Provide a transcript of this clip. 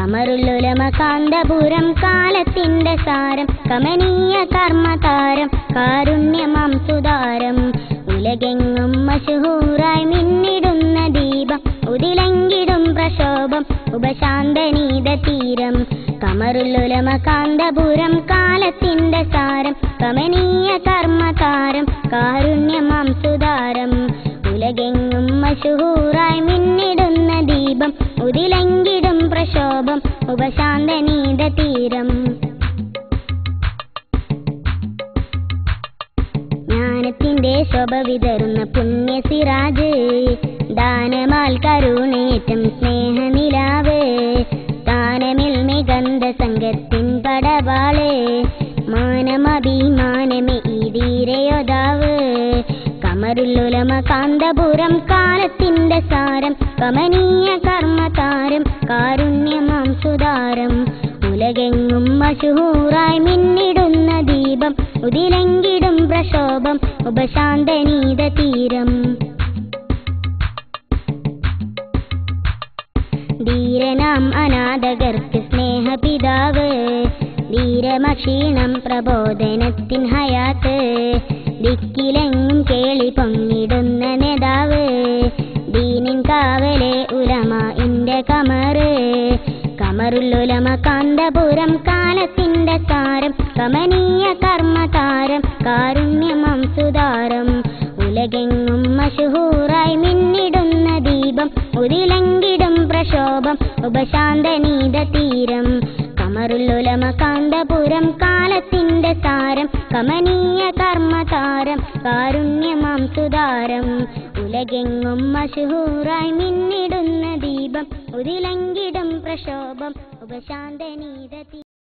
കമറുല്ലുലമ കാന്തപുരം കാലത്തിന്റെ സാരം കമനീയ കർമ്മതാരം കാരുണ്യമാം സുതാരം ഉലകെങ്ങും മശഹൂറായി മിന്നിടുന്ന ദീപം ഉദിലങ്കിടും പ്രശോഭം ഉപശാന്തനീത തീരം കമറുല്ലുലമ കാന്തപുരം കാലത്തിന്റെ സാരം കമനീയ കർമ്മതാരം കാരുണ്യമാം സുതാരം ഉലകെങ്ങും മശഹൂറായി മിന്നിടുന്ന ദീപം ഉദിലങ്കിടും പ്രശോഭം ഉപശാന്തനീത തീരം ജ്ഞാനത്തിന്റെ ശോഭ വിതറുന്ന പുണ്യ സിറാജ് ദാനമാൽ കരുണേറ്റം സ്നേഹനിലാവ് താനമിൽ മികந்த സംഘത്തിൻ പടവാള് മാനമഭിമാനമേ ഈ ധീരയോധാവ് കമറുല്ലുലമ കാന്തപുരം കാലത്തിന്റെ സാരം കമനീയ കർമ്മതാരം കാരുണ്യമാം സുതാരം ഉലകെങ്ങും മശഹൂറായി മിന്നിടുന്ന ദീപം ഉദിലങ്കിടും പ്രശോഭം ഉപശാന്തനീത തീരം ധീരനാം അനാഥകർക്ക് സ്നേഹപിതാവ് ധീരമക്ഷീണം പ്രബോധനത്തിൻ ഹയാത്ത് ദിക്കിലെങ്ങും കേളി പൊങ്ങിടുന്ന നേതാവ് ദീനിൻ കാവലെ ഉലമ ഇന്റെ കമറ് കമറുല്ലുലമ കാന്തപുരം കാലത്തിന്റെ സാരം കമനീയ കർമ്മതാരം കാരുണ്യമാം സുതാരം ഉലകെങ്ങും മശഹൂറായി മിന്നിടുന്ന ദീപം ഉദിലങ്കിടും പ്രശോഭം ഉപശാന്തനീത തീരം കമറുല്ലുലമ കാന്തപുരം കാലത്തിന്റെ സാരം കമനീയ കർമ്മതാരം കാരുണ്യമാം സുതാരം ഉലകെങ്ങും മശഹൂറായി മിന്നിടുന്ന ദീപം ഉദിലങ്കിടും പ്രശോഭം ഉപശാന്തനീത